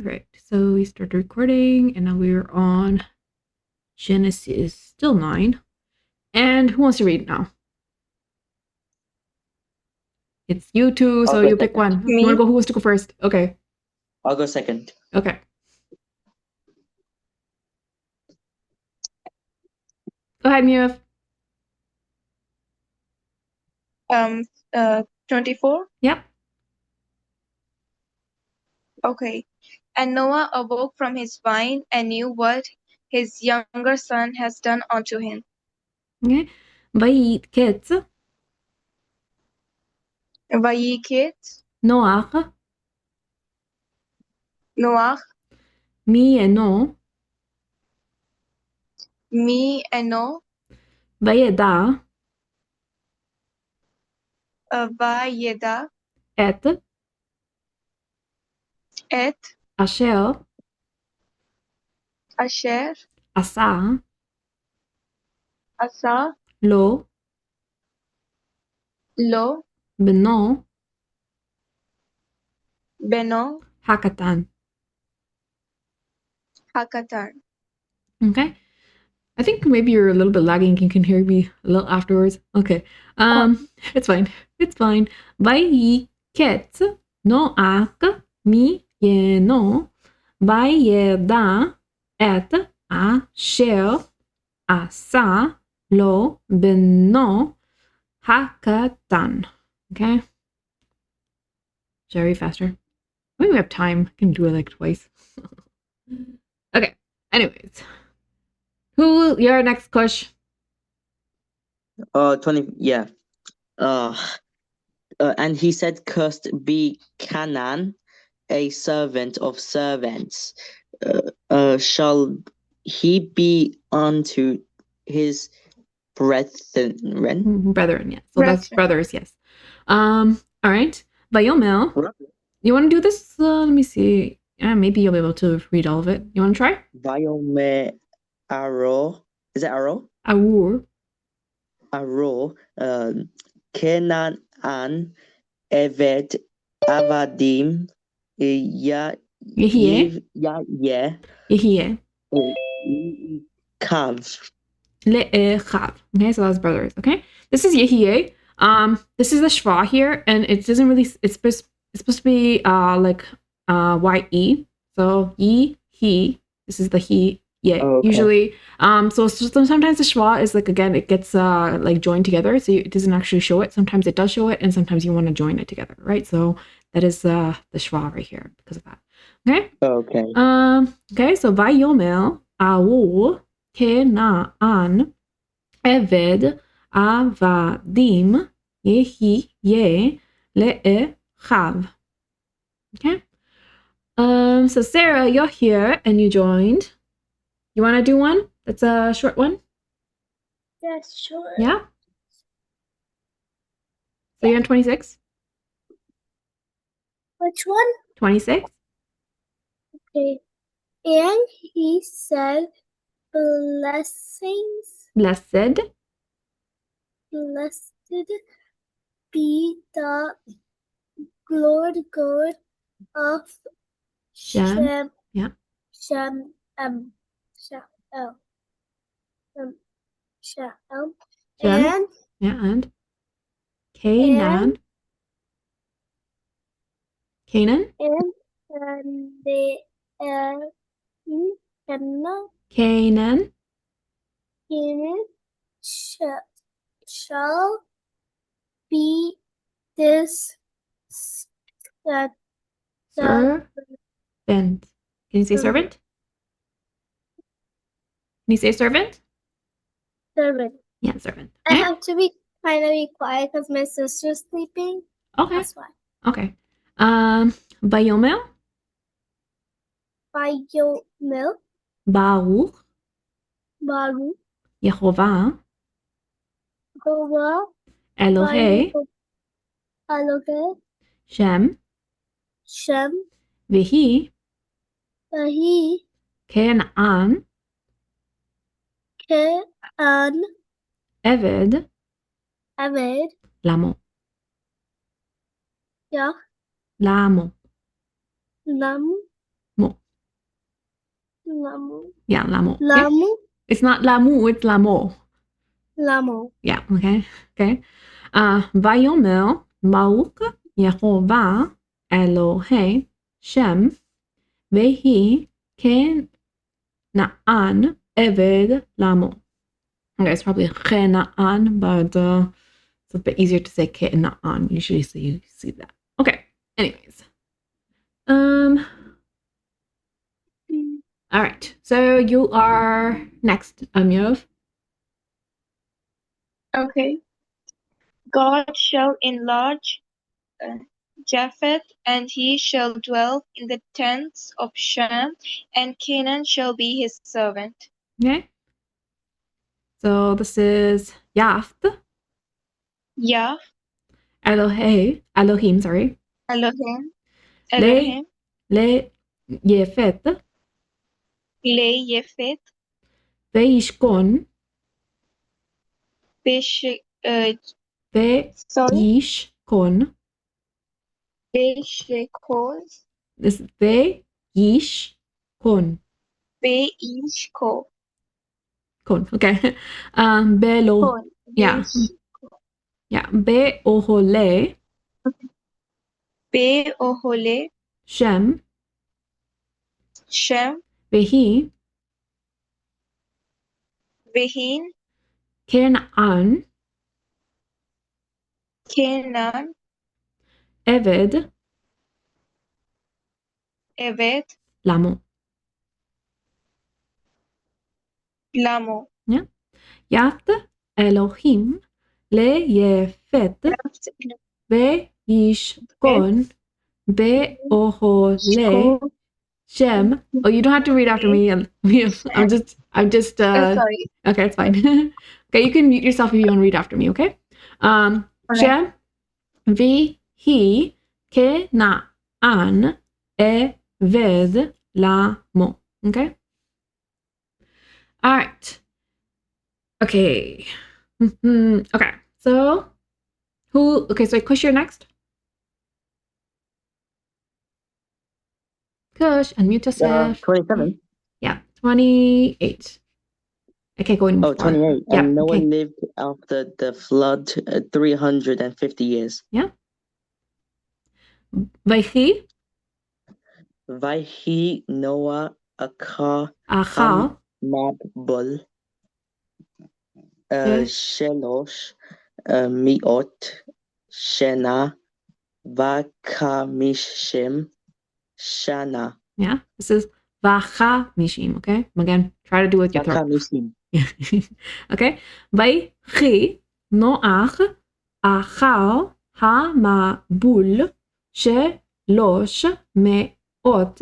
right. So we started recording, and now we're on Genesis, still 9. And who wants to read now? It's you two, so you pick one. Me. You want to go? Who wants to go first? Okay. I'll go second. Okay. Go ahead, Mia. 24. Yep. Okay. And Noah awoke from his wine and knew what his younger son has done unto him. Okay. Vayiketz Vayiketz Noach Noach mi'eno mi'eno vayeda vayeda et et asher asher asa asa lo lo beno beno hakatan. hakatan. Okay. I think maybe you're a little bit lagging. You can hear me a little afterwards. Okay. It's fine. It's fine. Vayiketz Noach mi'eno vayeda et asher asa lo beno hakatan. Okay. Jerry, faster. Maybe we have time. I can do it like twice. Okay. Anyways. Who your next Kush? 20, yeah. And he said, cursed be Canaan, a servant of servants. Shall he be unto his brethren? Brethren, yes. So that's brothers, yes. All right. Vayomel. You want to do this? Let me see. Maybe you'll be able to read all of it. You want to try? Vayome Aro. Is it Aro? Awur. Aro. Canaan Eved Avadim Yehie. Yehie. Kav. Le'echav. Okay, so that's brothers. Okay, this is Yehie. This is the shva here, and it doesn't really. It's supposed to be like ye. So ye, he. This is the he. Yeah. Oh, okay. Usually. So sometimes the shva is like, again, it gets like joined together, so it doesn't actually show it. Sometimes it does show it, and sometimes you want to join it together, right? So that is the shva right here because of that. Okay. Okay. Okay. So vayomel awu Kenaan Eved Avadim Yehie Le'echav. Okay. So Sarah, you're here and you joined. You want to do one? That's a short one. Yes, sure. Yeah. So you're on 26. Which one? 26. Okay. And he said, blessed be the Lord God of Shem. Yeah. Shem. And and Canaan. Canaan. And the Canaan shall be this servant. Can you say servant? Can you say servant? Servant. Yeah, servant. I have to be kind of be quiet because my sister's sleeping. Okay. That's why. Okay. Vayomel. Baruch. Yehovah. Elohei. Shem. Vihi. Canaan. Eved. Lamo. Yeah. Lamo. Lamo. Mo. Lamu. Yeah, lamo. Okay? Lamu. It's not lamu, it's lamo. Lamo. Yeah, okay. Okay. Vayomer Baruch Yehovah Elohei Shem Vehi Kenaan Eved Lamo. Okay, it's probably Kenaan, but it's a bit easier to say Kenaan. Usually so you see that. Okay. Anyways. All right. So you are next, Yov. Okay. God shall enlarge Japheth, and he shall dwell in the tents of Shem, and Canaan shall be his servant. Okay. So this is Yaft, Yah, Elohim, sorry. Elohim, Le, Elohim, Le Yefet, Le Yefet, Veishkon, sorry, Veishkon. Beshekol, This is Veishkon. Beishko, Kon, okay. Belo, Kon, yeah. Yeah. Beohole, Be-ohole, Shem, Shem, Vehi, Vehin, Kenaan, Canaan, Eved, Evet, Lamo. Lamo, Yeah. Yaft, Elohim, Le Yefet, Veishkon, Beohole, Shem. Oh, you don't have to read after me. I'm just sorry. okay, it's fine. Okay, you can mute yourself if you want to read after me, okay? Okay. Shem Vihi Kenaan Eved Lamo. Okay? All right. Okay. Okay. So so Kush, you're next. Kush, unmute yourself. 27. Yeah, 28. I can't go any more. Oh, 28. Yeah, And Noah okay. lived after the flood 350 years. Yeah. Vaichi, Vaihi Noah Akar Acha, Mabul Okay. Shelosh Miot Shena Vakamishim Shana. Yeah, this is Vacha Mishim, okay? Again, try to do it with your throat. Vakamishim. Okay? Vaichi Noach Achal Hamabul Shelosh Meot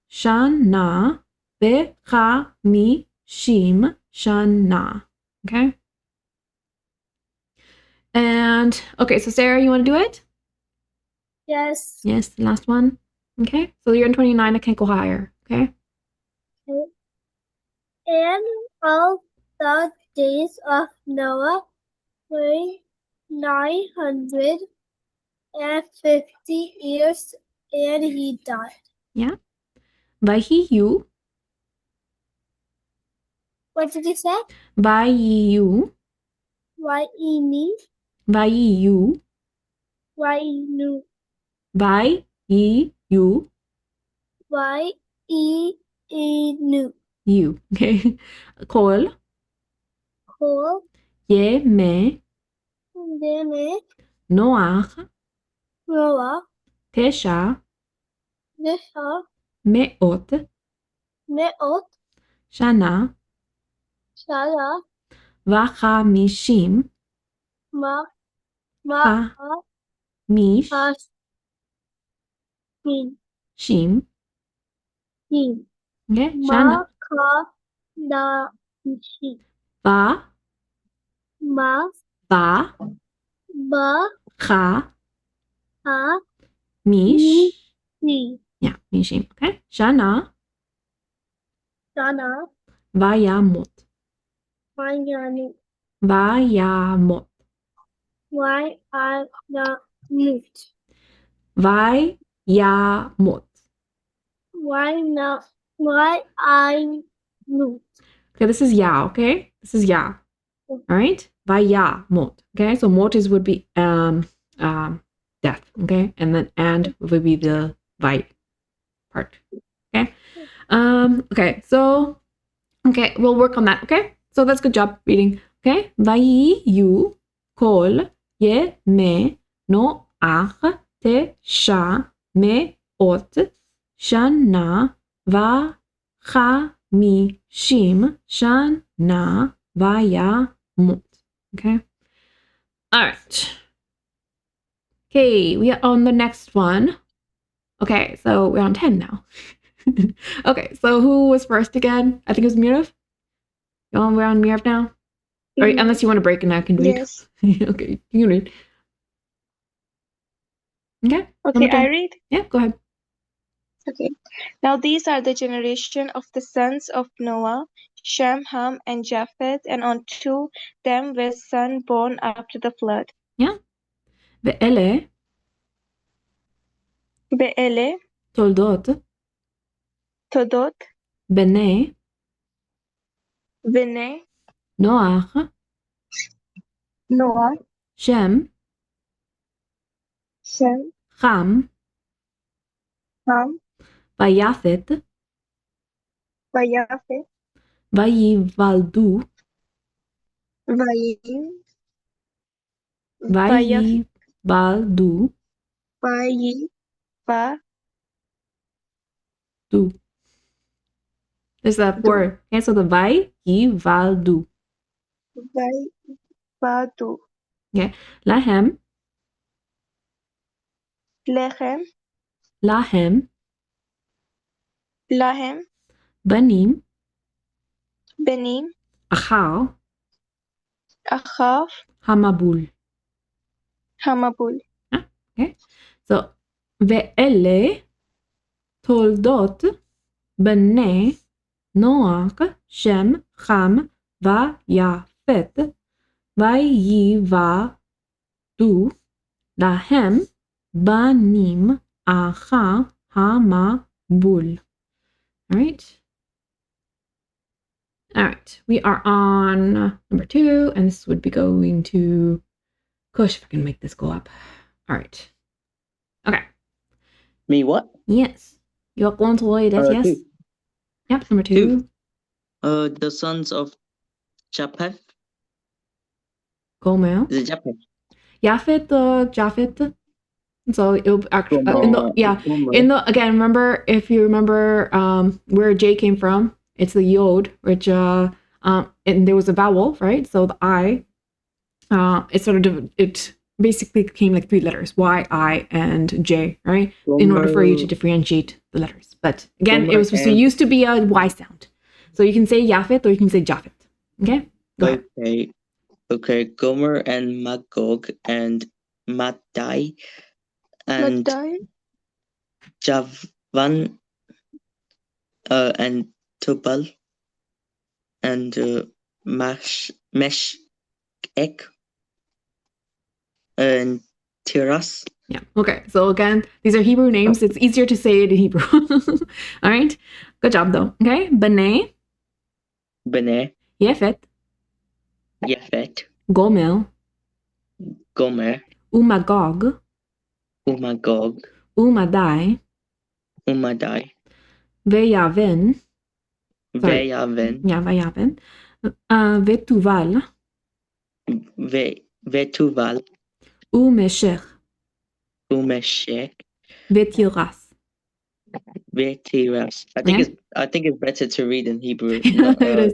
Shana Bechamishim Shana. Okay? And okay, so Sarah, you want to do it? Yes. Yes, the last one. Okay, so you're in 29. I can't go higher. Okay. And all the days of Noah were 950 years, and he died. Yeah. Vahiyu. What did you say? Vahiyu. Y-E-N, Vahiyu. Y-E-N, Vahiyu. Y-E-N, You. Okay. Kol. Kol, Yeme. Deme, Noach. Noah, Tesha. Nesha, Meot. Meot, Shana. Shara, Vachamishim. Ma, Ha. Mish. Min, Shim. Min, Okay. Shana. Da, Shi, Va. Ma, Va. Ba, Cha. Ha, Mish. Ni, Yeah. Mishim. Okay. Shana. Shana, Vayamot. Mayani, Vayamot. Y-I-Na-Mut, Vayamot. Y-Na, Vayamut. Okay, this is ya, okay? This is ya. All right? Vayamut. Okay, so mot is would be death, okay? And then and would be the vay part. Okay. Okay, so okay, we'll work on that, okay? So that's good job reading. Okay? Vayu kol ye me no ach te sha me ot shana va cha mi shim shana vaya mut. Okay? All right. Okay, we are on the next one. Okay, so we're on 10 now. Okay, so who was first again? I think it was Mirav. We're on Mirav now. Or unless you want to break and I can read. Yes. Okay, you can read. Okay. Okay, number 10. I read. Yeah, go ahead. Okay. Now these are the generation of the sons of Noah, Shem, Ham, and Japheth, and unto them were sons born after the flood. Yeah. ואלה Be'ele, תולדות Todot, בני Vene, נוח, Noah, שם, Shem, חם, Ham, ויפת, Vayafet, ויוולדו, Vayim, Vayaf, ויוולדו, Vayi, do. There's that Do. word. Okay, so the ויוולדו. Vadu, להם, Lechem, להם, Lahem, בנים, Benim, אחר, Achav, המבול. Hamabul. Okay, so ואלה תולדות בני נוח, שם, חם, ויפת, ויוולדו להם בנים אחר המבול. All right. All right. We are on number 2, and this would be going to Kush, if I can make this go up. All right. Okay. Me what? Yes. You are going to read it, yes? 2. Yep, number 2. The sons of Japheth. Gomer. Is it Japheth? Japheth. So it'll actually Gomer. again, remember, if you remember where J came from, it's the yod, which and there was a vowel, right? So the I, it basically became like 3 letters, Y, I, and J, right? In order for you to differentiate the letters. But again, Gomer it was used to be a Y sound. So you can say Yafet or you can say Japheth. Okay? Go ahead. Okay. Gomer and Magog and Madai and Madai, Javan and Tubal and Meshek and Tiras. Yeah. Okay. So again, these are Hebrew names. It's easier to say it in Hebrew. All right. Good job, though. Okay. B'nai, Yefet, Yefet, Gomel, Gomer, Umagog, Umagog, Umadai, Umadai, Veyaven. Sorry. Veyaven, Yeah, Veyaven. Vetuval, Vetuval, Umeshech, Umeshek, Vetiras. Vetiras. I think it's better to read in Hebrew. Yeah, it is.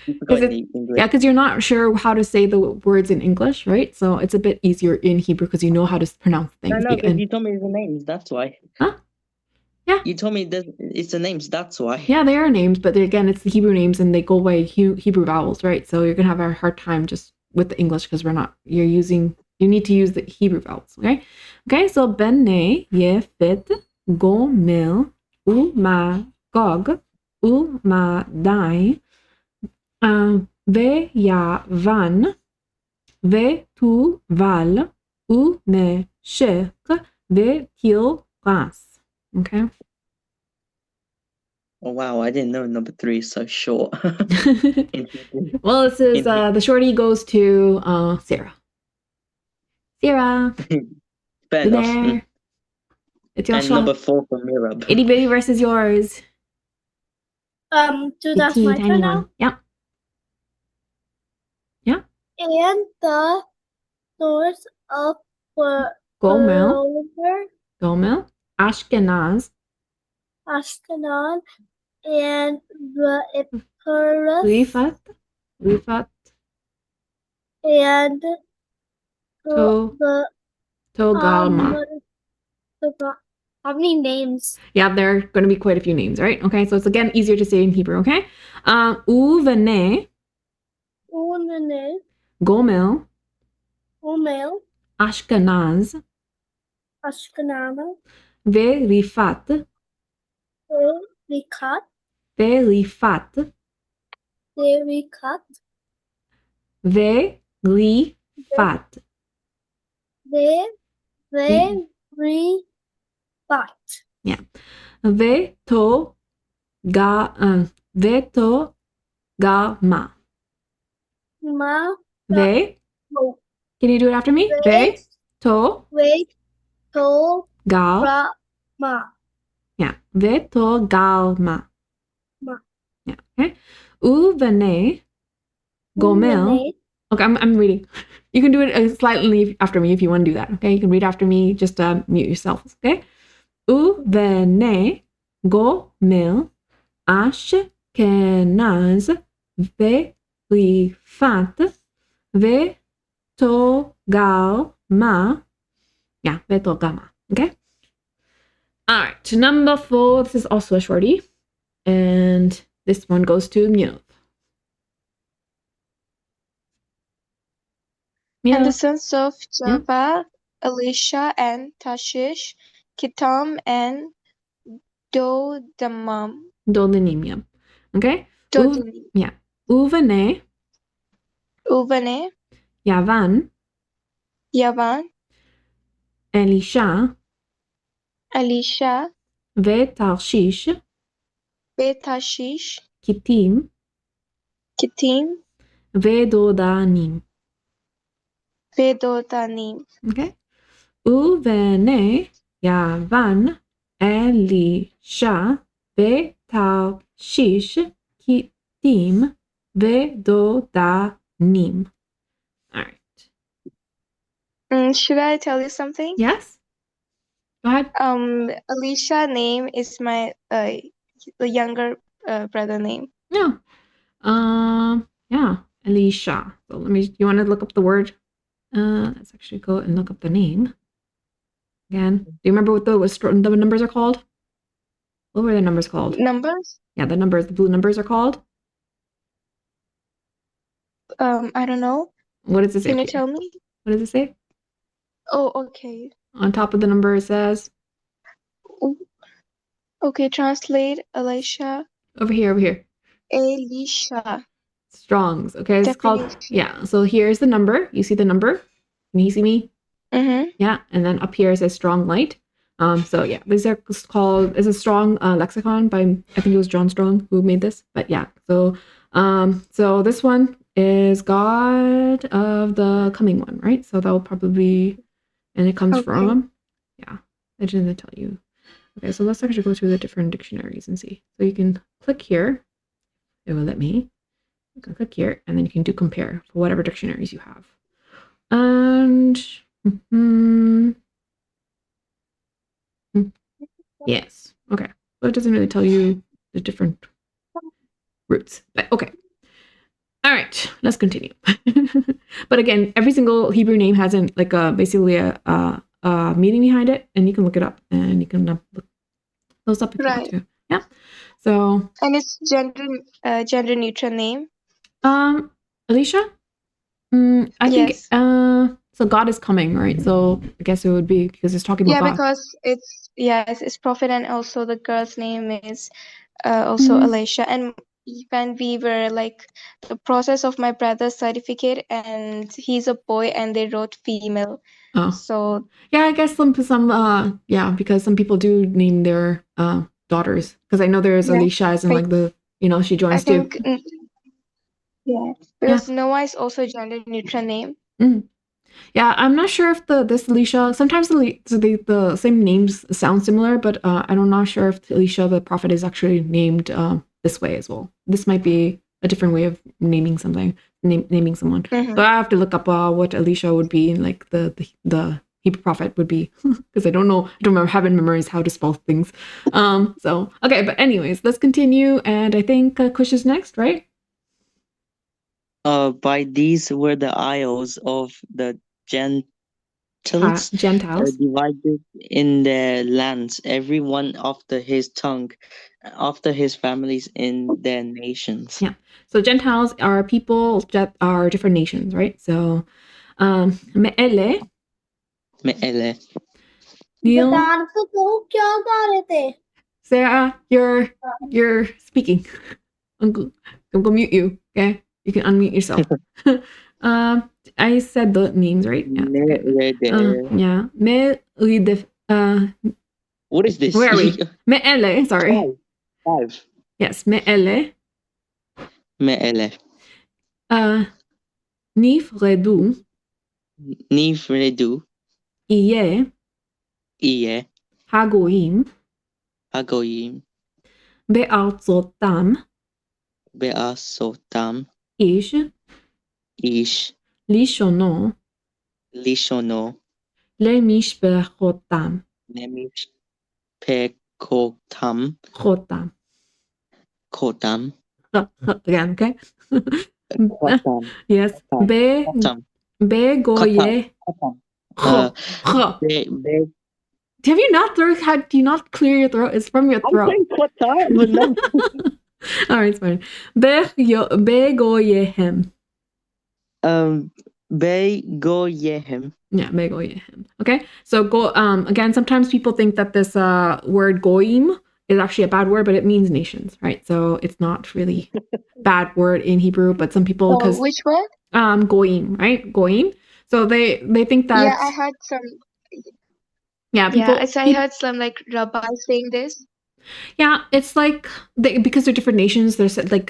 English. Yeah, because you're not sure how to say the words in English, right? So it's a bit easier in Hebrew because you know how to pronounce things. I know, because you told me the names. That's why. Huh? Yeah. You told me it's the names. That's why. Yeah, they are names, but again, it's the Hebrew names and they go by Hebrew vowels, right? So you're gonna have a hard time just with the English because you need to use the Hebrew vowels, okay? Okay, so B'nai, Yefet, Gomel, Umagog, Umadai, Veyavan, Vetuval, Umeshek, Vetiras. Okay. Oh wow, I didn't know number 3 is so short. In Hebrew. Well, this is the shorty goes to Sarah. Sarah, Fair you enough. there? It's your And shot. number 4 for Mirab. Itty bitty versus yours. So that's Teeny my tiny turn one. now. Yeah. And the source of Gomel, Gomer, Gomel, Ashkenaz, Ashkelon, and the Epirus, Rifat, and To, the Togarma. how many names? Yeah, there are going to be quite a few names, right? Okay, so it's again easier to say in Hebrew, okay? Uvene, Unane, Gomel, Omel, Ashkenaz, Ashkenaz, Verifat, Rikat, Verifat, Verikat, Verifat. Veribat, Yeah. Veto, Veto, Gama. Ma, Ve, Mo, can you do it after me? Ve, To, Ve, To, Gal. Ra, Ma, Yeah. Veto, Galma. Ma. Yeah. Okay. Uvene, Gomel. Unane, Okay, I'm reading. You can do it slightly after me if you want to do that. Okay, you can read after me. Just mute yourself. Okay. Uvene, Gomel, Ashkenaz, Verifat, Vetogama. Yeah, Vetogama. Okay. All right. To number 4. This is also a shorty, and this one goes to Munif. And the sons of Yeah. Java, Elisha and Tashish, Kitam and Dodamam. Dodanim. Yeah. Okay. Dodanim. Yeah. Uvene, Uvane, Yavan, Yavan, Elisha, Elisha, Vetarshish, Betashish, Kittim, Kittim, Vedodanim. Vedodanim. Okay. Uvene, Yavan, Elisha, Vetarshish, Kittim, Vedodanim. All right. Should I tell you something? Yes? Go ahead. Elisha name is my the younger brother name. No. Yeah, Elisha. So you want to look up the word? Let's actually go and look up the name. Again, do you remember what the numbers are called? What were the numbers called? Numbers? Yeah, the blue numbers are called? I don't know. What does it say? Can you here? tell me? What does it say? Oh, okay. On top of the number it says? Okay, translate Elisha. Over here. Elisha. Strong's. Okay, it's called, Definition. yeah. So here's the number. You see the number? Can you see me? Mm-hmm. Yeah, and then up here it says strong light. So yeah, these are called, it's a strong lexicon by, I think it was John Strong who made this, but yeah. So this one is God of the coming one, right? So that will probably, and it comes from, yeah, I didn't tell you. Okay, so let's actually go through the different dictionaries and see. So you can click here, it will let me. You can click here, and then you can do compare for whatever dictionaries you have. And yes, okay. So it doesn't really tell you the different roots, but okay. All right, let's continue. But again, every single Hebrew name has basically a meaning behind it, and you can look it up, and you can look those up if you want to. Yeah. So. And it's gender neutral name. Alicia. I think. So God is coming, right? So I guess it would be because it's talking about God. Because it's prophet, and also the girl's name is also Elisha. And when we were the process of my brother's certificate, and he's a boy, and they wrote female. Oh. So yeah, I guess some because some people do name their daughters? Because I know there's Yeah, Alicia as in I- like the, she I joins too. think, yeah, because Noah is also a gender neutral name. Yeah, I'm not sure if this Elisha, sometimes the same names sound similar, but I'm not sure if Elisha the prophet is actually named this way as well. This might be a different way of naming something, naming someone. Mhm. So I have to look up what Elisha would be, like the Hebrew prophet would be, because I don't know, I don't remember, haven't memorized how to spell things. So okay, but anyways, let's continue, and I think Kush is next, right? By these were the isles of the Gentiles Gentiles. divided in their lands, every one after his tongue, after his families in their nations. Yeah. So Gentiles are people that are different nations, right? So Me'ele, Me'ele. Neil, बता तो तुम क्या गा रहे थे Sarah, you're speaking. I'm gonna mute you. Okay, you can unmute yourself. I said the names right. Yeah. It's okay. Yeah. Me'ele. What is this? Where are we? Me'ele. Sorry. Five. Yes. Me'ele. Me'ele. Nifredu. Nifredu. Iye. Iye. Hagoim. Hagoyim. Be'arzotam. Be'asotam. Ish. Ish. Lishono. Lishono. Lemishbechotam. Nemish. Pekotam. Chotam. Kotam. Again, okay? Kotam. Yes. Be Kotam. goye. Kotam. Have you not do you not clear your throat? It's from your throat. Kotam, but no. All right, it's fine. Be goyehem. Be goyehem. Yeah, be goyehem. Okay. So go again, sometimes people think that this word goyim is actually a bad word, but it means nations, right? So it's not really bad word in Hebrew, but some people because which word? goyim, right? Goyim. So they think that Yeah, I heard some. people, I heard some like rabbis saying this. Yeah, it's like because they're different nations. There's like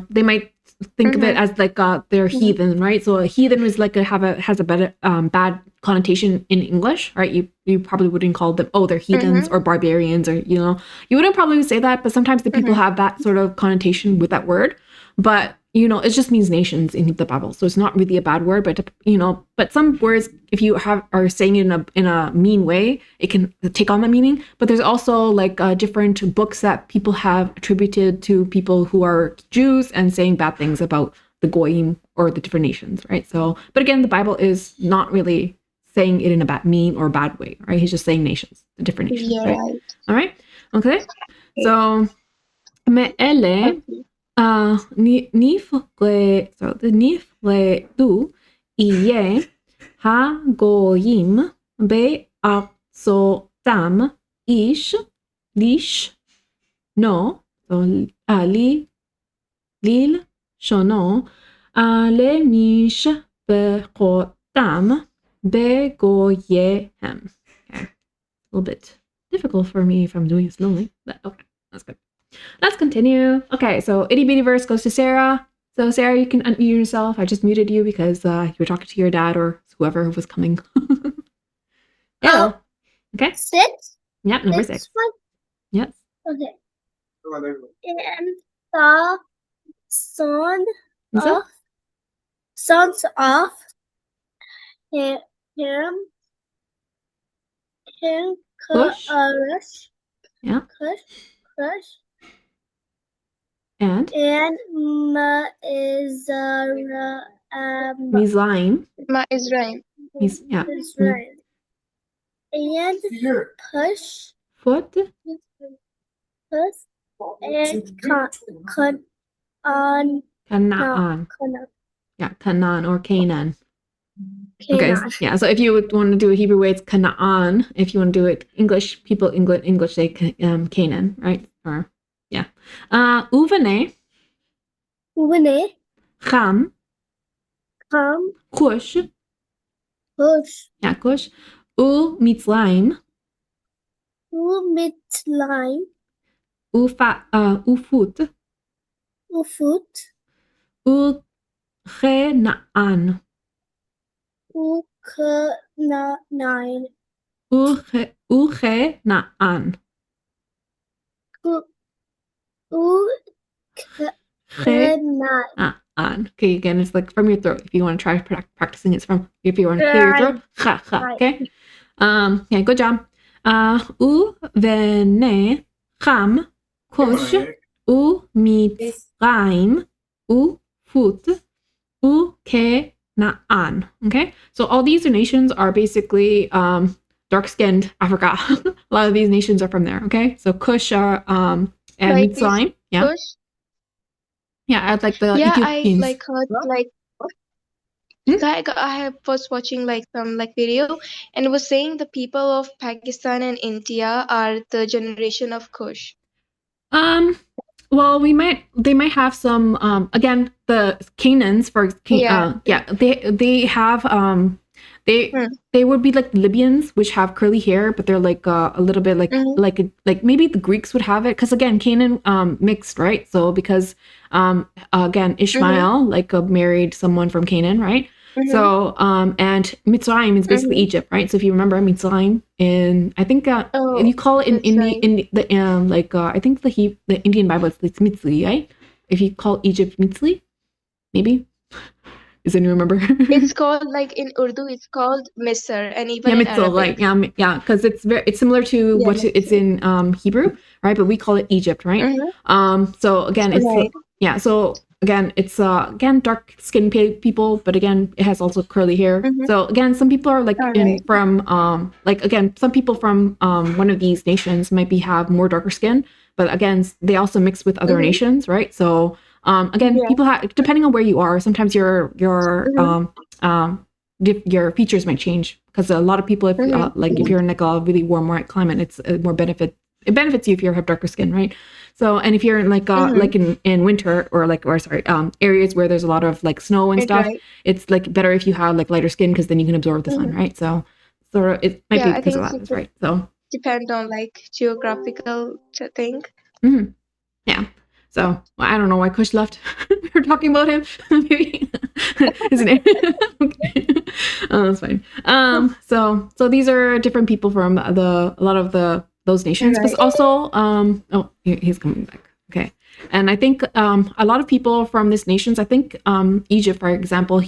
they might think of it as like they're heathen, right? So a heathen is like has a better bad connotation in English, right? You probably wouldn't call them they're heathens or barbarians or you wouldn't probably say that, but sometimes the people have that sort of connotation with that word. But it just means nations in the Bible, so it's not really a bad word. But but some words, if you are saying it in a mean way, it can take on that meaning. But there's also like different books that people have attributed to people who are Jews and saying bad things about the Goyim or the different nations, right? So, but again, the Bible is not really saying it in a mean or bad way, right? He's just saying nations, the different nations, Yeah, right? right. All right, okay. So, me'ele. נפרדו יהיה הגויים בארצותם איש לשנו, ליל שונו, למשפחותם בגוייהם. Okay. A little bit difficult for me if I'm doing it slowly, but okay, that's good. Let's continue. Okay, so itty bitty verse goes to Sarah. So Sarah, you can unmute yourself. I just muted you because you were talking to your dad or whoever was coming. Hello. Okay. 6. Yeah, number 6. Yes. Okay. And the sons of him, Cush. Yeah. Cush. And Mizraim. Israel. Yeah. Israel. And Push. Foot. And Canaan. Yeah, Canaan or Canaan. Okay, Canaan. yeah. So if you would want to do a Hebrew way, it's Canaan. If you want to do it English, people English say Canaan, right? Or yeah. Uvene. Cham. Cush. Yeah, Cush. Mitzrayim. Ufut, Ufut. Ukhenaan, Uknaan. Ukhenaan, Uknaan. Okay, again, it's like from your throat. If you want to try practicing, it's from if you want to clear your throat. Right. Okay. Okay, good job. U vene cham kush u mitzrayim u fut u kenaan. Okay, so all these nations are basically dark-skinned Africa. A lot of these nations are from there. Okay, so Kush and Like Mitzrayim. Yeah, Kush. yeah, like the Yeah, I Ethiopians. like heard like I was watching like some like video, and it was saying the people of Pakistan and India are the generation of Kush. Well, they might have some again the Canaans they have they would be like Libyans, which have curly hair, but they're like a little bit like like maybe the Greeks would have it, because again Canaan mixed, right? So because again Ishmael like married someone from Canaan, right? So and Mitzrayim is basically Egypt, right? So if you remember Mitzrayim in, I think you call it in the I think the Indian Bible it's Mitzli, right? If you call Egypt Mitzli, maybe. Does anyone remember? It's called like in Urdu, it's called Misr, and even in Mitzl, Arabic. like because it's similar to what it's in Hebrew, right? But we call it Egypt, right? So again, it's Right. so again, it's again dark skinned people, but again, it has also curly hair. So again, some people are like from like again, some people from one of these nations might have more darker skin, but again, they also mix with other nations, right? So again, people have, depending on where you are, sometimes your features might change, because a lot of people, if like if you're in like a really warm white climate, it's more it benefits you if you have darker skin, right? So, and if you're in like like in winter or areas where there's a lot of like snow and stuff, it's like better if you have like lighter skin, because then you can absorb the sun, right? So it might be because of that, right? So depend on like geographical thing. Yeah. So I don't know why Kush left. We were talking about him. Maybe his name. Okay. Oh, that's fine. So these are different people from a lot of those nations, but also he's coming back. Okay. And I think a lot of people from these nations, I think Egypt, for example,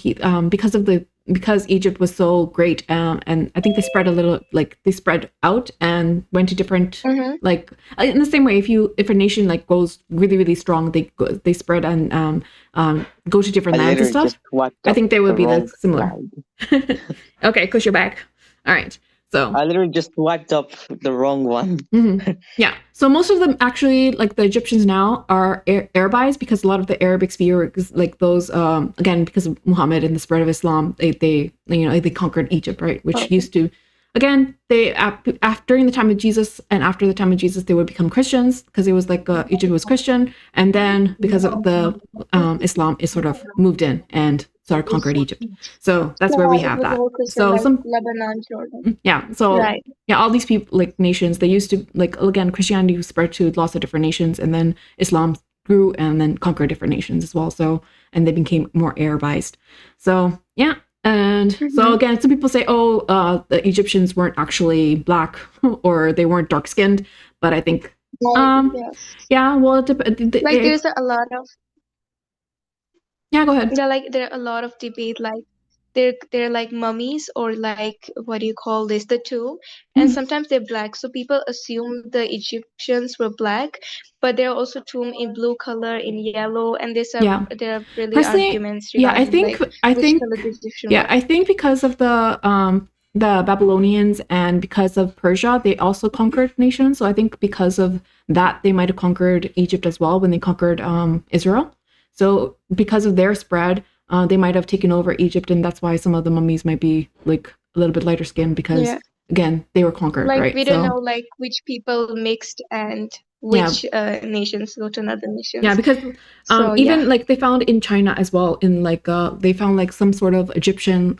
because Egypt was so great, and I think they spread out and went to different like in the same way, if a nation like goes really really strong, they spread and go to different lands and stuff. I think they would be similar. Okay, Kush, you're back. All right. So I literally just wiped up the wrong one. Yeah. So most of them actually, like the Egyptians now, are Arabized, because a lot of the Arabic speakers, like those, again, because of Muhammad and the spread of Islam, they conquered Egypt, right? Which used to, again, during the time of Jesus and after the time of Jesus, they would become Christians, because it was like Egypt was Christian, and then because of the Islam, it sort of moved in and sort of conquered Egypt. So that's where we have that. So like some Lebanon, Jordan. Yeah. So all these people, like nations, they used to like, again, Christianity spread to lots of different nations, and then Islam grew and then conquered different nations as well. So, and they became more Arabized. So yeah. And so again, some people say, the Egyptians weren't actually black or they weren't dark skinned, but I think yeah, well there's a lot of go ahead. Yeah, there are a lot of debate, like they're like mummies, or like, what do you call this, the tomb, and sometimes they're black. So people assume the Egyptians were black, but they're also tomb in blue color, in yellow, and there are really arguments regarding I think I think because of the Babylonians and because of Persia, they also conquered nations. So I think because of that, they might have conquered Egypt as well when they conquered Israel. So because of their spread, they might have taken over Egypt, and that's why some of the mummies might be like a little bit lighter skinned, because again, they were conquered, right? We don't know like which people mixed and which nations go to another nations. Yeah, because even like they found in China as well, in like they found like some sort of Egyptian,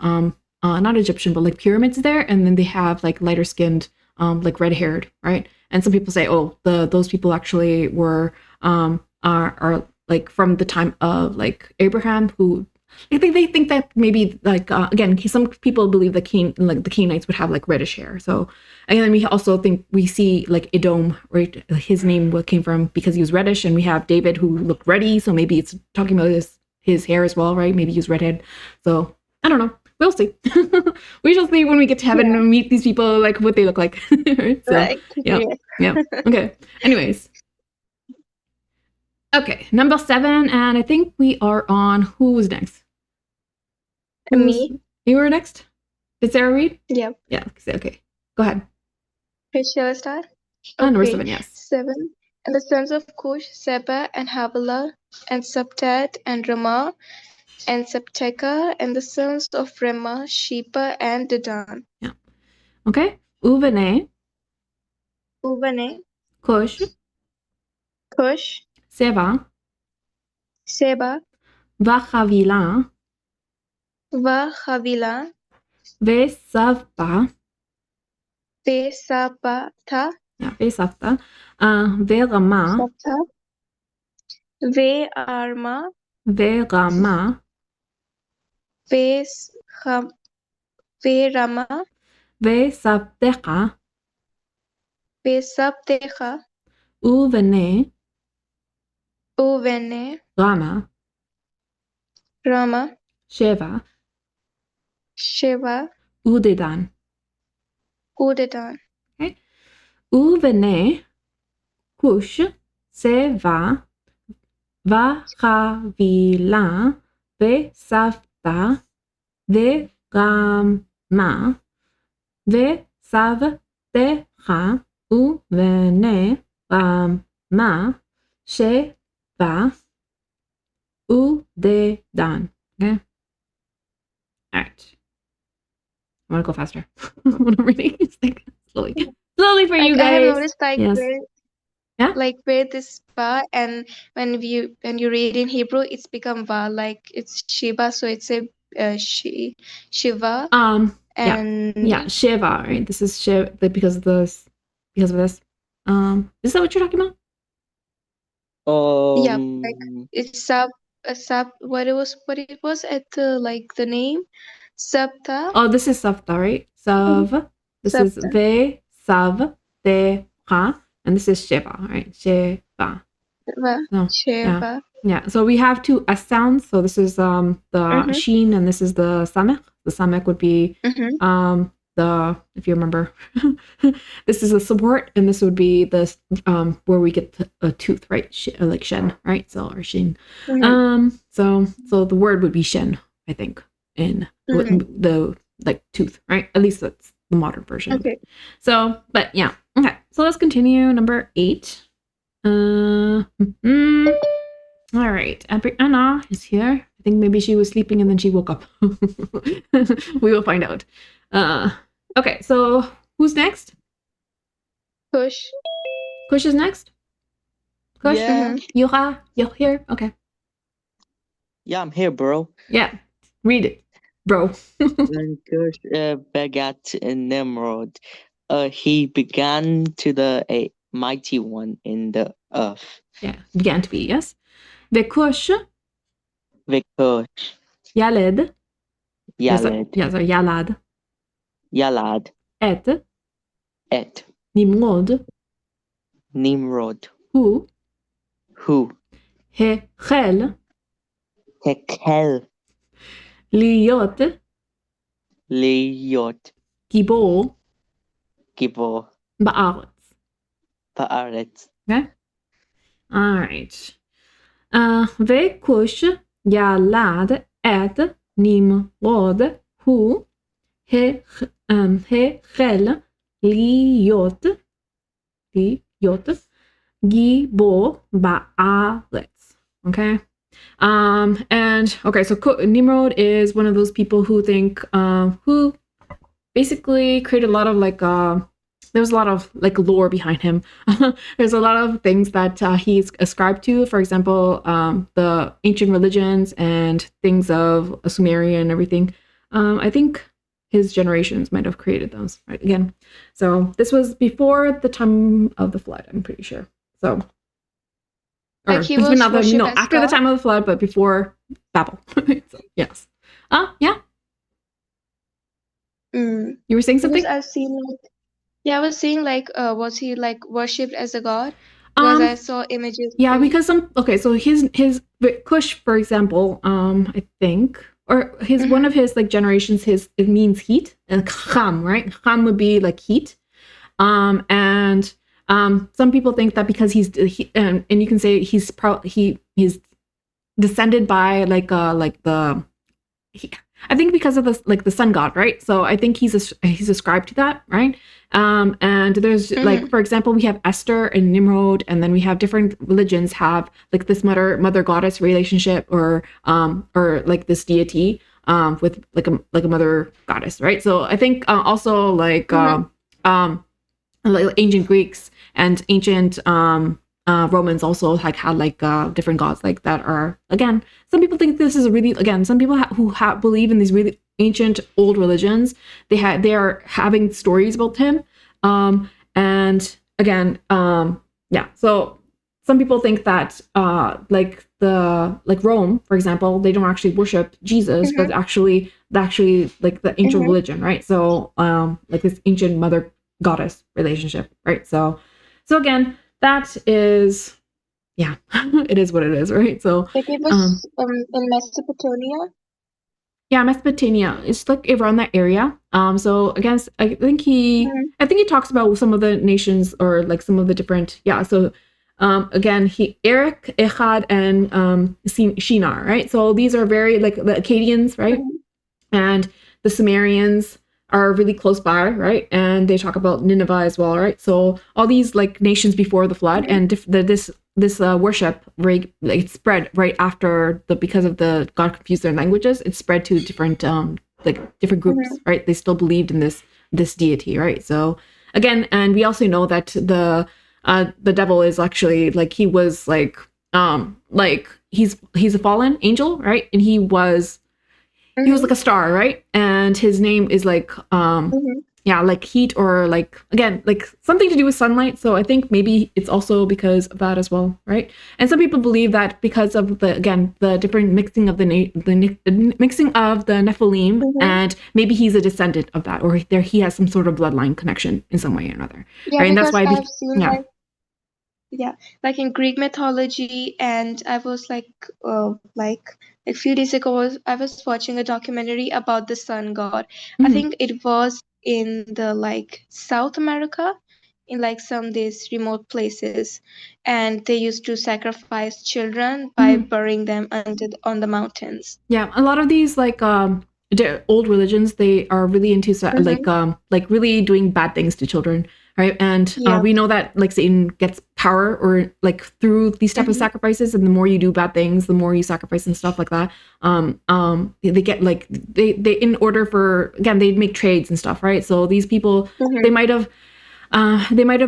not Egyptian, but like pyramids there, and then they have like lighter skinned, like red haired, right? And some people say, oh, those people actually were are like from the time of like Abraham, who I think they think that maybe like again, some people believe the Canaanites would have like reddish hair. So and then we also think we see like Edom, right? His name came from because he was reddish, and we have David who looked reddy, so maybe it's talking about his hair as well, right? Maybe he was redhead. So I don't know. We'll see. We shall see when we get to heaven and meet these people, like what they look like. So, Right. yeah. Okay. Anyways. Okay, number 7, and I think we are on who was next? Me. You were next? Did Sarah read? Yep. Yeah, okay. Go ahead. Shall I start? Number 7, yes. 7. And the sons of Cush, Seba, and Havilah, and Sabtad, and Ramah, and Sabteca, and the sons of Ramah, Sheba, and Dedan. Yeah. Okay. Uvene, Cush, Cush, Seba, Vachavila, Vahavila, Vesavta, Vesabata, Vesavta, Verama, Sapta, Ve'arma, Verama, Ve'rama, Vesavtecha, Vesabtecha, Uvene, Uvene, Rama, Rama, Sheva, Sheva, Udedan. Udedan. Okay. Uvene, Cush, Seva, Vachavila, Vesavta, Verama, Vesavtecha, Uvene, Rama, Sheva, Udedan. Okay. All right. I want to go faster. When I'm reading, it's like slowly for you I guys. have noticed Yes. where this va, and when you read in Hebrew, it's become va, like it's Shiva, so it's a Shiva. And Yeah, Shiva, right? This is Shiva because of this. Is that what you're talking about? yeah, like it's sub what it was at the like the name Sapta. Oh, this is Savta, right? Sav. This is Savta. Ve Sav Te Ha, and this is Shiva, right? Shiva. So, Shiva. Yeah. So we have 2 S sounds. So this is the Sheen, and this is the Samek. The Samek would be the, if you remember, this is a support, and this would be the where we get a tooth, right? Like shen, right? So or shin. So the word would be shen, I think, in the like tooth, right? At least that's the modern version. Okay. So, but yeah, okay. So let's continue. Number 8. All right, Anna is here. I think maybe she was sleeping and then she woke up. We will find out. Okay, so who's next? Cush. Kush is next? Kush? Yeah. You're here? Okay. Yeah, I'm here, bro. Yeah, read it, bro. When Cush begat Nimrod, he began to a mighty one in the earth. Yeah, began to be, yes. Vekush, Vikush, Yaled. Yaled, Yes, or Yalad. Yalad, Et. Nimrod. Nimrod, Who. Hechel. Tekel, Liot. Liot, Gibor. Gibor, Ba'aretz. Pa'aretz. Okay. All right. Vekush Yalad et Nimrod hu hechel liot gibor ba'aretz. Okay. And okay, so Nimrod is one of those people who think who basically created a lot of like there's a lot of like lore behind him. There's a lot of things that he's ascribed to. For example, the ancient religions and things of Sumerian and everything. I think his generations might have created those, right? Again, so this was before the time of the flood, I'm pretty sure. So, or Like he was not worshipped no, as after the God? time of the flood, but before Babel. So, yes. Yeah. Mm. You were saying something? Because I've seen like, yeah, I was saying like, was he like worshipped as a god? Because I saw images. Yeah, because so his Kush, for example, I think, or his one of his like generations, it means heat, and Cham, right? Cham would be like heat. And some people think that because and you can say he's descended by I think because of the sun god, right? So I think he's ascribed to that, right? And there's like, for example, we have Esther and Nimrod, and then we have different religions have like this mother goddess relationship, or like this deity with like a mother goddess, right? So I think also like ancient Greeks and ancient Romans also had different gods like that. Are, again, some people think this is some people who believe in these really ancient old religions, they are having stories about him, and again, yeah, so some people think that like Rome, for example, they don't actually worship Jesus, but actually like the ancient religion, right? So like this ancient mother goddess relationship, right? So again, that is, yeah, it is what it is, right? So like it was in Mesopotamia. yeah, Mesopotamia, it's like around that area. So again, I think he talks about some of the nations, or like some of the different, yeah. So again, Eric, Echad, and Shinar, right? So these are very like the Akkadians, right? And the Sumerians are really close by, right? And they talk about Nineveh as well, right? So all these like nations before the flood, and this worship, right, like, it spread right after because of the God confused their languages. It spread to different different groups, right? They still believed in this deity, right? So again, and we also know that the devil is actually like, he was like he's a fallen angel, right? And he was like a star, right? And his name is like yeah, like heat, or like, again, like something to do with sunlight. So I think maybe it's also because of that as well, right? And some people believe that because of the different mixing of the mixing of the Nephilim, and maybe he's a descendant of that, or he has some sort of bloodline connection in some way or another. Yeah, right? And that's because why I've seen like in Greek mythology, and I was like a few days ago, I was watching a documentary about the sun god. I think it was in the like South America, in like some these remote places, and they used to sacrifice children by burying them on the mountains. Yeah, a lot of these like old religions, they are really into like really doing bad things to children, right? And we know that like Satan gets power, or like through these type of sacrifices, and the more you do bad things, the more you sacrifice and stuff like that. They get like they in order for, again, they make trades and stuff, right? So these people, they might have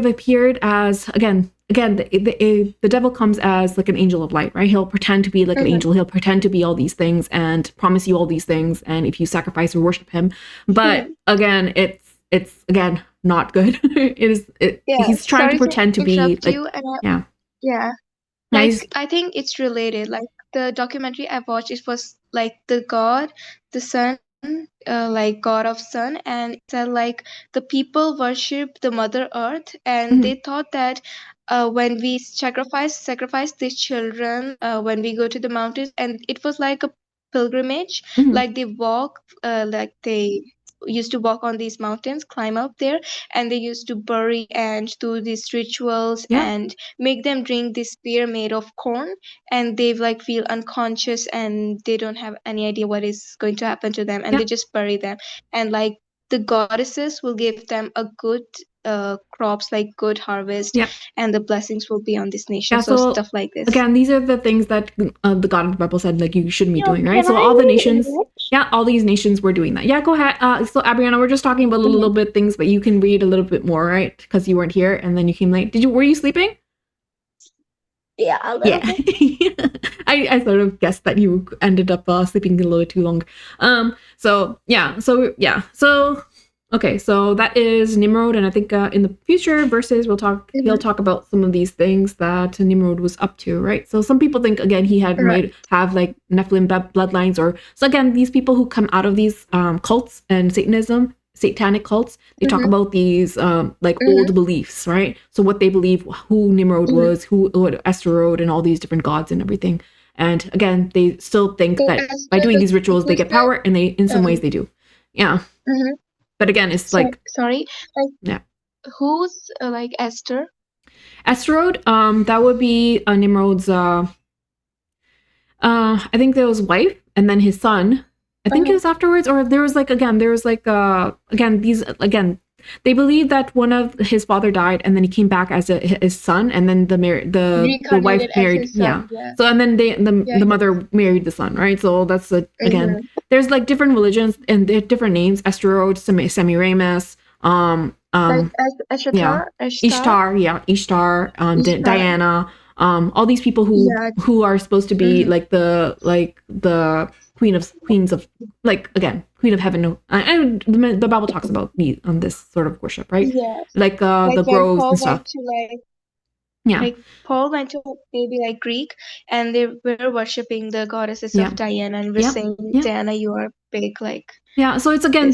appeared as, again, the devil comes as like an angel of light, right? He'll pretend to be like an angel. He'll pretend to be all these things and promise you all these things, and if you sacrifice or worship him, but again, it's again not good. He's trying to pretend to be like, like I think it's related. Like the documentary I watched, it was like the sun, like god of sun, and it said like the people worship the mother earth, and they thought that when we sacrifice these children, when we go to the mountains, and it was like a pilgrimage, like they walk, like they used to walk on these mountains, climb up there, and they used to bury and do these rituals and make them drink this beer made of corn, and they like feel unconscious and they don't have any idea what is going to happen to them, and they just bury them, and like the goddesses will give them a good crops, like good harvest, and the blessings will be on this nation. So stuff like this. Again, these are the things that the God of the Bible said like you shouldn't be doing, right? So all the nations, all these nations were doing that. Yeah, go ahead. So Abriana, we're just talking about a little bit things, but you can read a little bit more, right? Because you weren't here, and then you came late. Were you sleeping? Yeah, a little bit. I I sort of guessed that you ended up sleeping a little too long. Okay, so that is Nimrod, and I think in the future verses he'll talk about some of these things that Nimrod was up to, right? So some people think again he had might have like Nephilim bloodlines, or so again these people who come out of these cults and Satanism, satanic cults, they talk about these like old beliefs, right? So what they believe, who Nimrod was, who Asteroid, and all these different gods and everything. And again, they still think that by doing these rituals they get power, and they in some ways they do. Yeah. But again, it's like who's like Esther? Asteroid, that would be Nimrod's I think there was wife and then his son. I think it was afterwards, or there was like again they believe that one of his father died and then he came back as his son, and then the wife married son, so and then the mother married the son, right? So that's again there's like different religions and different names: Asteroid, Semiramis, like Ishtar, Diana, all these people who are supposed to be like the queens of like again queen of heaven, and the Bible talks about this sort of worship, right? Like the groves and stuff. Like Paul went to maybe like Greek, and they were worshiping the goddesses of Diana, and we're saying, Diana, you are big, like. Yeah, so it's again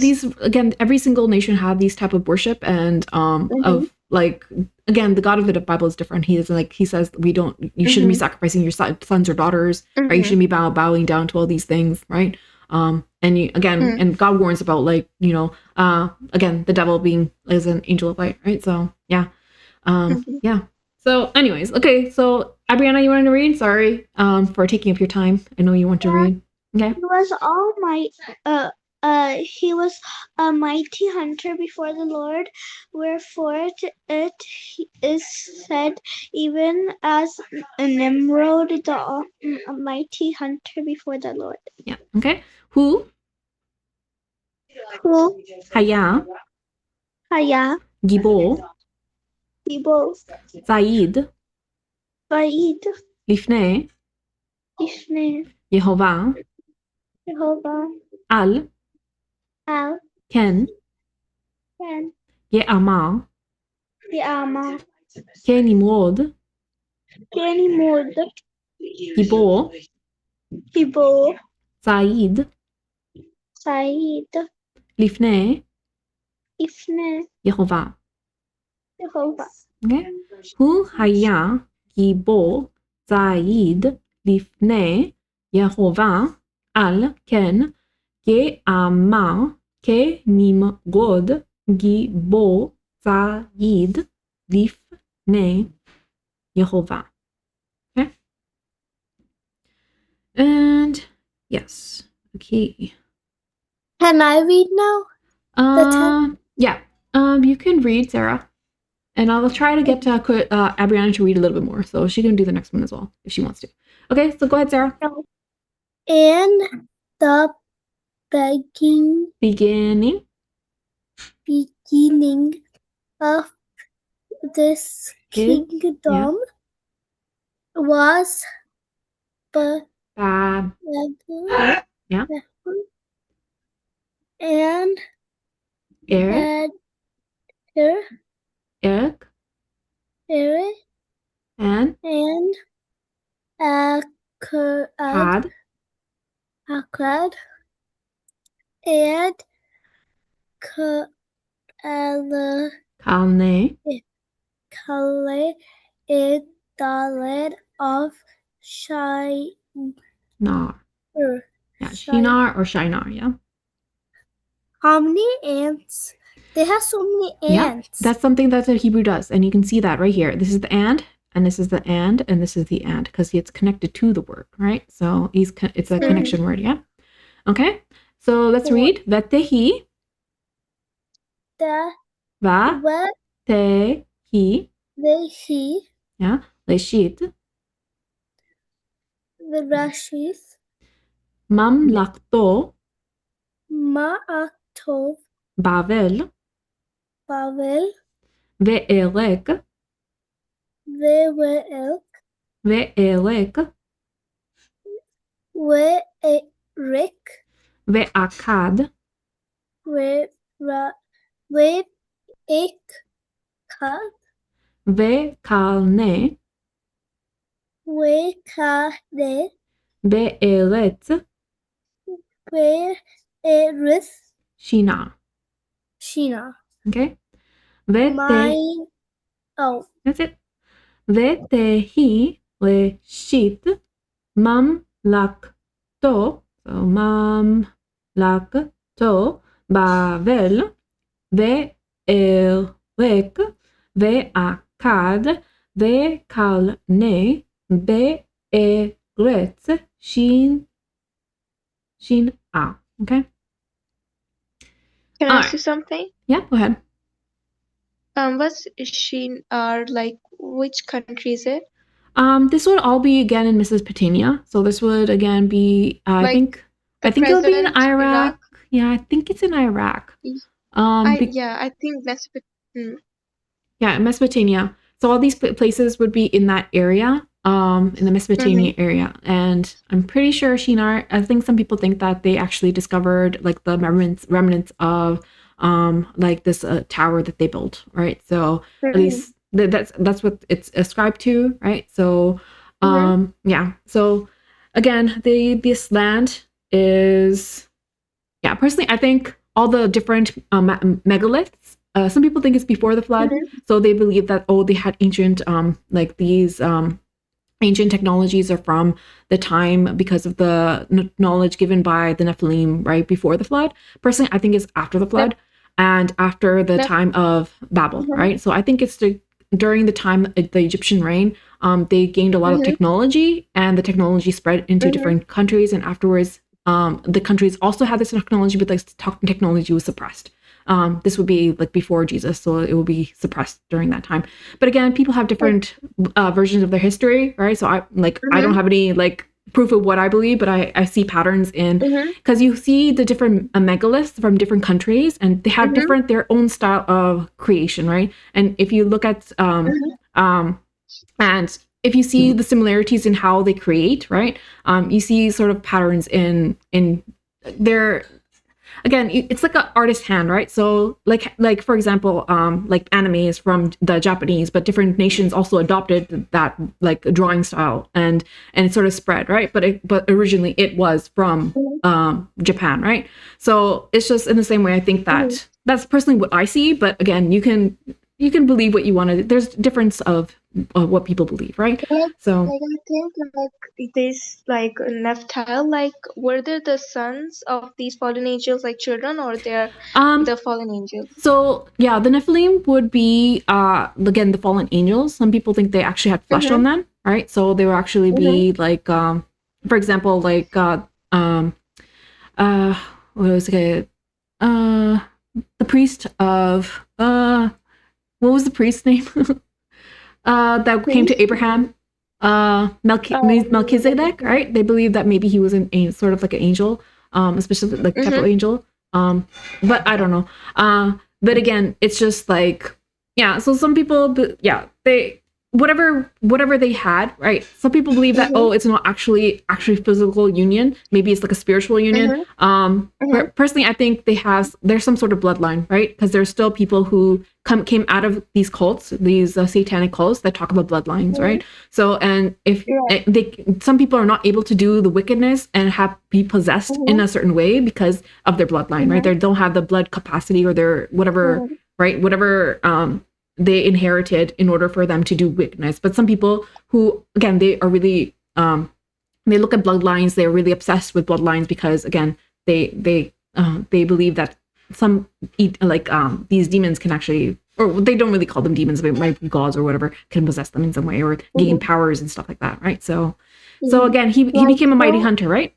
every single nation had these type of worship, and of like again the God of the Bible is different. He says you shouldn't be sacrificing your sons or daughters, right? You shouldn't be bowing down to all these things, right? And and God warns about like again the devil is an angel of light, right? So yeah. So anyways, okay, so Abriana, you wanted to read? Sorry for taking up your time. I know you want to read. Okay. He was a mighty hunter before the Lord, wherefore it is said, even as Nimrod, the mighty hunter before the Lord. Yeah. Okay. Who? Haya. Gibor. Said. Lifnei. Yehovah. Al. Ken. Ye'amar. Kenimrod. Gibor. Said. Lifnei. Yehovah. Okay. Hu haya gibor Said lifnei Yehovah al ken ye'amar kenimrod gibor Said lifnei Yehovah. Okay. And yes. Okay. Can I read now? Yeah. You can read, Sarah. And I'll try to get Abriana to read a little bit more, so she can do the next one as well if she wants to. Okay, so go ahead, Sarah. In the beginning of this kingdom was Babel. Yeah. And Eric. And Akkad. And Kalne. in the land of Shinar. Yeah, Shinar or Shinar, yeah. How many ants? They have so many ants. Yeah, that's something that the Hebrew does, and you can see that right here. This is the and this is the and this is the and, because it's connected to the word, right? So it's a connection word, yeah. Okay, so let's read. Vetehi. Vetehi. Yeah. Leshit. Mamlakto. Bavel. Ve'erek. Rick, ve'akad, Ikad, ve'kalne, Wekade, be'eretz Be'erith, shina. Shina. Okay? Ve'te, Mine. Oh, that's it. Ve'tehi leshit mamlakto, so mamlakto bavel ve'erek ve'akad ve'kalne be'eretz shin'a. Okay? Can I All ask right. you something? Yeah, go ahead. What's Shinar like? Which country is it? This would all be again in Mesopotamia. So this would again be, I Like think the it would be in present Iraq. Iraq? Yeah, I think it's in Iraq. I Be- think Mesopotamia. yeah, Mesopotamia. So all these places would be in that area, in the Mesopotamia area. And I'm pretty sure Shinar, I think some people think that they actually discovered like the remnants of like this tower that they built, right? So at least that's what it's ascribed to, right? So yeah. So again, this land is, yeah, personally I think all the different megaliths, some people think it's before the flood, so they believe that they had ancient like these ancient technologies are from the time because of the knowledge given by the Nephilim right before the flood. Personally, I think it's after the flood and after the time of Babel, right? So I think it's during the time of the Egyptian reign, they gained a lot of technology, and the technology spread into different countries, and afterwards the countries also had this technology, but the technology was suppressed. This would be like before Jesus, so it will be suppressed during that time. But again, people have different versions of their history, right? So I don't have any like proof of what I believe, but I see patterns in, because you see the different megaliths from different countries, and they have their own style of creation, right? And if you look at and if you see the similarities in how they create, right? You see sort of patterns in their, again, it's like an artist's hand, right? So like for example, like anime is from the Japanese, but different nations also adopted that like drawing style, and it sort of spread, right? But originally it was from Japan, right? So it's just in the same way. I think that that's personally what I see, but again, you can believe what you want to. There's difference of what people believe, right? So Like I think like this like Nephthyle, like were they the sons of these fallen angels like children, or they're the fallen angels? So yeah, the Nephilim would be again the fallen angels. Some people think they actually had flesh on them, right? So they would actually be like for example, like what was it? The priest of what was the priest's name? That came to Abraham, Melchizedek, right? They believe that maybe he was sort of like an angel, especially like type of angel. But I don't know. But again, it's just like, yeah. So some people, they whatever they had, right? Some people believe that it's not actually physical union. Maybe it's like a spiritual union. Personally, I think there's some sort of bloodline, right? Because there's still people who came out of these cults, these satanic cults that talk about bloodlines, right? So, and if some people are not able to do the wickedness and be possessed in a certain way because of their bloodline, right? They don't have the blood capacity or their whatever, right? Whatever they inherited in order for them to do wickedness. But some people who, again, they are really they look at bloodlines, they're really obsessed with bloodlines because, again, they believe that some these demons can actually, or they don't really call them demons, but might be gods or whatever, can possess them in some way or gain powers and stuff like that, right? So again, he became a mighty hunter, right?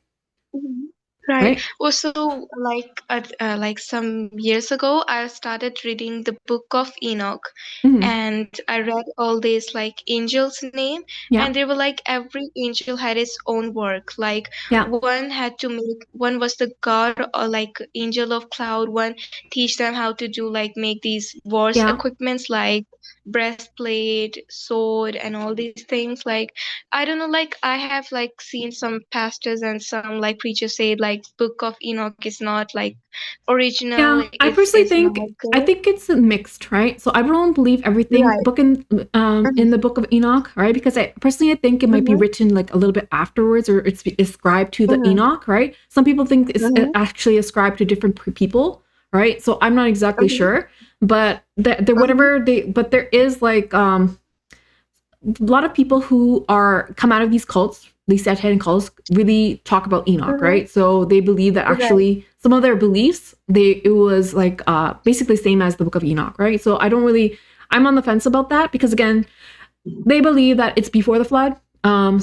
Right. Also, like some years ago, I started reading the Book of Enoch, and I read all these like angels' name, and they were like every angel had its own work. Like one was the god or like angel of cloud. One teach them how to do like make these wars equipments like breastplate, sword, and all these things. Like, I don't know, like I have like seen some pastors and some like preachers say like Book of Enoch is not like original. Yeah, I personally It's not I good. think it's mixed, right? So I don't believe everything Right. in the Book of Enoch, right? Because I think it might be Mm-hmm. written like a little bit afterwards, or it's ascribed to the Mm-hmm. Enoch, right? Some people think it's Mm-hmm. actually ascribed to different people, right? So I'm not exactly Mm-hmm. sure, but but there is like a lot of people who are come out of these cults, these satanic cults, really talk about Enoch, Mm-hmm. right? So they believe that Right. actually some of their beliefs, it was like basically same as the Book of Enoch, right? So I'm on the fence about that because again, they believe that it's before the flood.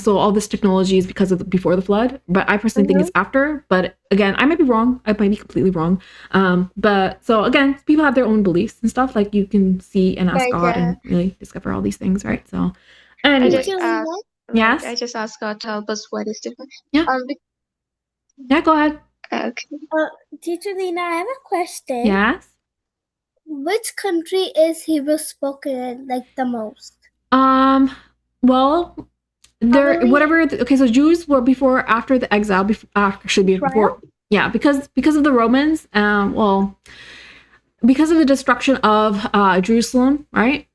So all this technology is because of before the flood, but I personally think Mm-hmm. it's after. But again, I might be wrong. I might be completely wrong. But so again, people have their own beliefs and stuff. Like you can see and ask Like, God and really discover all these things, right? So, I anyway, just asked, like, yes, I just asked God to help us what is different. yeah, Be- yeah. Go ahead. okay. Teacher Lena, I have a question. Yes. Which country is Hebrew spoken in like the most? Well, there Probably whatever. Okay, so Jews were before, after the exile. Actually, before. Yeah, because of the Romans. Well, because of the destruction of Jerusalem, right?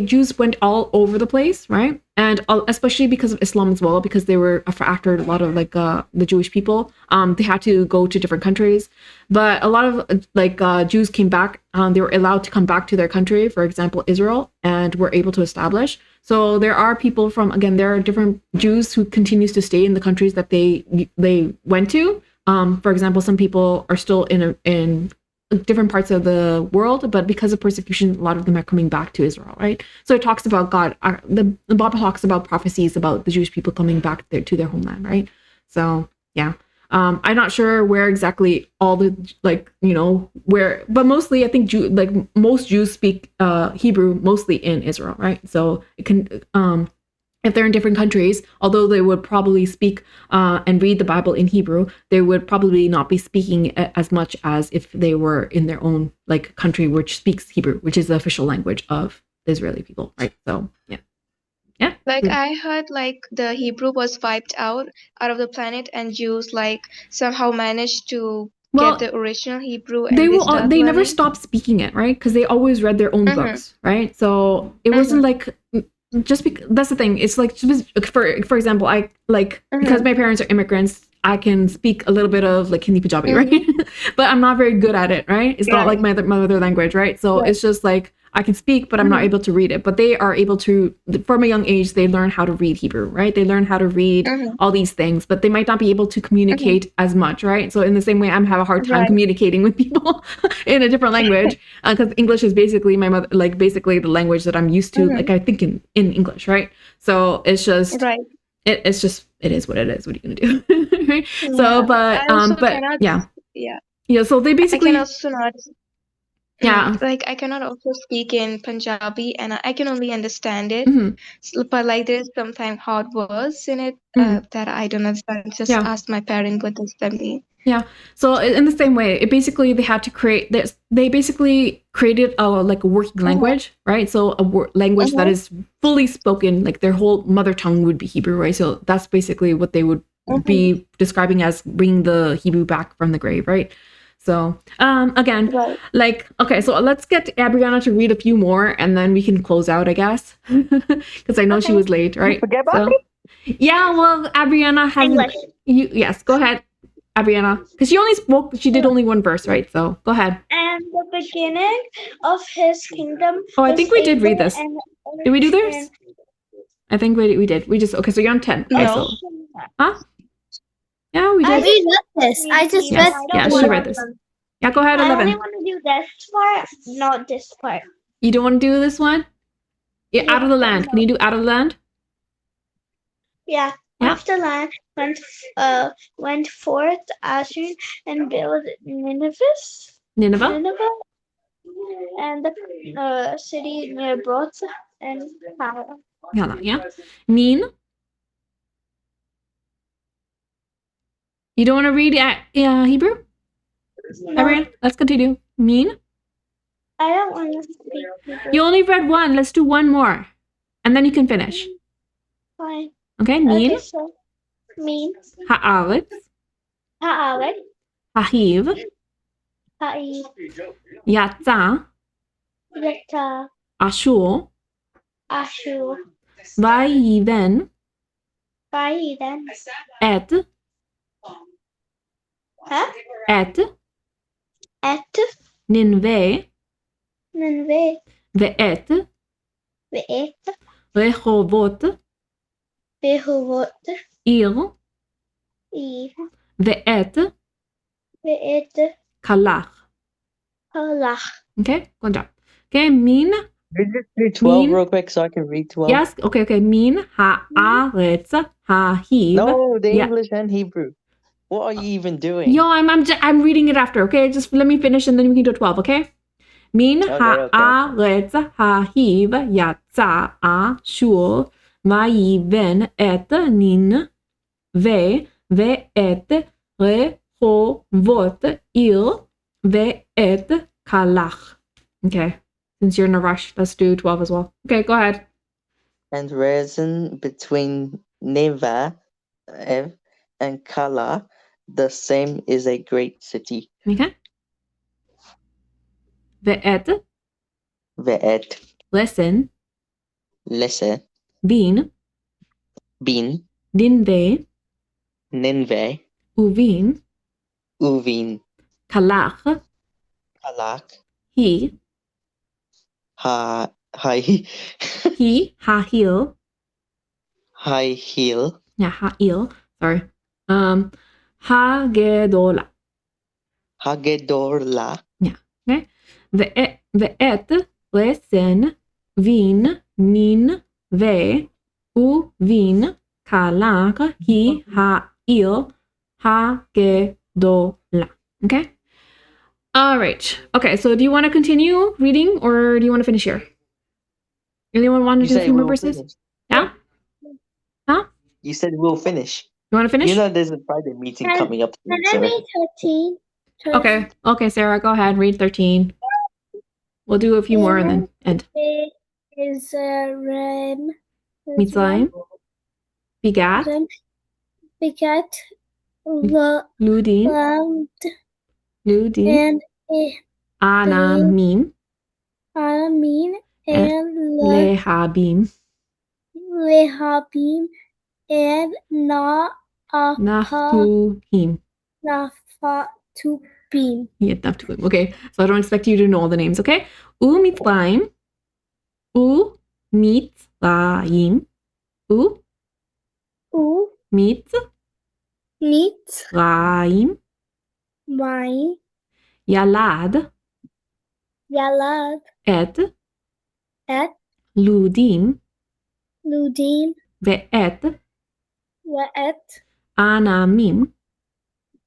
Jews went all over the place, right? And especially because of Islam as well, because they were after a lot of like the Jewish people. They had to go to different countries, but a lot of Jews came back. They were allowed to come back to their country, for example, Israel, and were able to establish. So there are people from there are different Jews who continues to stay in the countries that they went to. For example, some people are still in different parts of the world, but because of persecution, a lot of them are coming back to Israel, right? So it talks about God. The Bible talks about prophecies about the Jewish people coming back to their homeland, right? So yeah, I'm not sure where exactly all the where, but mostly I think most Jews speak Hebrew mostly in Israel, right? So it can if they're in different countries, although they would probably speak and read the Bible in Hebrew, they would probably not be speaking as much as if they were in their own country which speaks Hebrew, which is the official language of the Israeli people, right? So yeah. Like, I heard like the Hebrew was wiped out of the planet, and Jews like somehow managed to get the original Hebrew, and they start they never learning. stopped speaking it, right? Because they always read their own Mm-hmm. books, right? So it wasn't like just because that's the thing. It's like for example, I because my parents are immigrants, I can speak a little bit of like Hindi Punjabi, right? But I'm not very good at it, right? It's not like my mother language, right? So it's just like I can speak, but I'm not able to read it. But they are able to, from a young age, they learn how to read Hebrew, right? They learn how to read all these things, but they might not be able to communicate as much, right? So in the same way, I'm have a hard time communicating with people in a different language because English is basically my mother, like basically the language that I'm used to, like I think in English, right? So it's just it's just it is what it is. What are you gonna do, right? So, but I also but cannot. yeah, Yeah. So they I basically can also not. yeah. Like, I cannot also speak in Punjabi, and I can only understand it. Mhm. But like there's sometimes hard words in it that I don't understand. Just Yeah. ask my parent what does that mean. Yeah. So in the same way, it basically they had to create this. They basically created a working language, right? So a language that is fully spoken, like their whole mother tongue would be Hebrew, right? So that's basically what they would be describing as bringing the Hebrew back from the grave, right? So again, okay, so let's get Abriana to read a few more, and then we can close out, I guess, because I know she was late, right? Forget about So, yeah, well, Abriana hasn't. English. Yes, go ahead. Abriana, because she did only one verse, right? So go ahead. And the beginning of his kingdom. Oh, I think we did read this. Did we do this? And I think we did. We just okay. So you're on 10. Okay, No. so huh? Yeah, we I did. read this. I just Yes, read yeah, she read this. Yeah, go ahead. I only 11. want to do this part, not this part. You don't want to do this one? Yeah, out of the land. No. Can you do out of the land? Yeah. Yeah. After land went forth Asher and built Nineveh, and the city near Broth and Haran. Yeah. Mean. You don't want to read Hebrew? No. Abriana, let's continue. Mean. I don't want to speak Hebrew. You only read one. Let's do one more. And then you can finish. Fine. Okay, min, Okay, so min, haaretz, haaretz, hahiv, ha'iv, yatza, yata, ashur, ashur, vayiven, vayiven, et, huh? et, Et, ninve, Ninve, ve'et, ve'et, rehovot, Rehovot, ir, Ir, ve'et, ve'et, kalach. halach. Okay, good job. Okay, min, Could you just do 12 Mean- real quick so I can read 12? yes, okay, min, haaretz, hahiv. No, the yeah. English and Hebrew. What are you even doing? Yo, I'm reading it after, okay? Just let me finish and then we can do 12, okay? Min Okay. haaretz hahiv yatza ashur vayiven et nin ve'et rehovot ir ve'et kalach. Okay, since you're in a rush, let's do 12 as well. Okay, go ahead. And resin between Neva and Kala, the same is a great city. Okay. Ve'et, Ve'et, listen, Lesse, bin, Bin, dinve, Ninve, uvin, Uvin, kalach, Kalak, he, Hai, he, hahil, High Heel, yeah, ha'il, sorry. Hagedola. Hagedorla, Okay. Ve'et, listen, vin, nin, ve, uvin, kalach, he, ha'il, hagedola. Okay. All right. Okay. So do you want to continue reading or do you want to finish here? Anyone want to You do a said few more we'll verses? finish. Yeah. Huh? You said we'll finish. You want to finish? You know there's a private meeting Can- coming up Can soon, I so read 13? Okay. Okay, Sarah, go ahead. Read 13. We'll do a few more and then end. Is Rem. Mitzrayim, Bigat, Begat, Ludin, Lamd, Ludin, and Anamim, Amin, and Lehabim, Lehabim, and Naphtuhim. Naphatubim. Yeah, Naphtuhim. Okay, so I don't expect you to know all the names, okay? Mitzrayim, Mitzrayim, Mitzrayim, Mitzrayim, Yalad, Yalad, Et, Et, Ludim, Ludim, Ve'et, Ve'et, Anamim,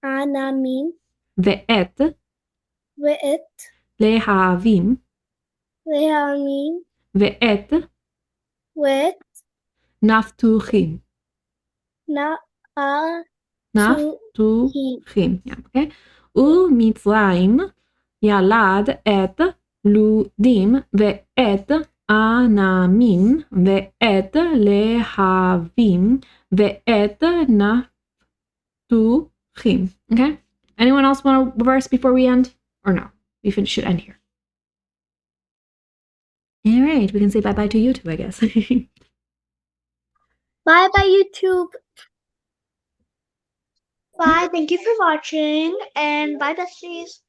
Anamim, Ve'et, Ve'et, Lehavim, Lehamim, Ve'et, Ve'et, Naphtuhim. Naphtuhim. Yeah, okay. Mitzrayim Yalad et Ludim ve'et Anamim ve'et Lehavim ve'et Naphtuhim. Okay. Anyone else want a verse before we end? Or no? We should end here. All right. We can say bye-bye to YouTube, I guess. Bye bye YouTube. Bye. Thank you for watching and bye besties.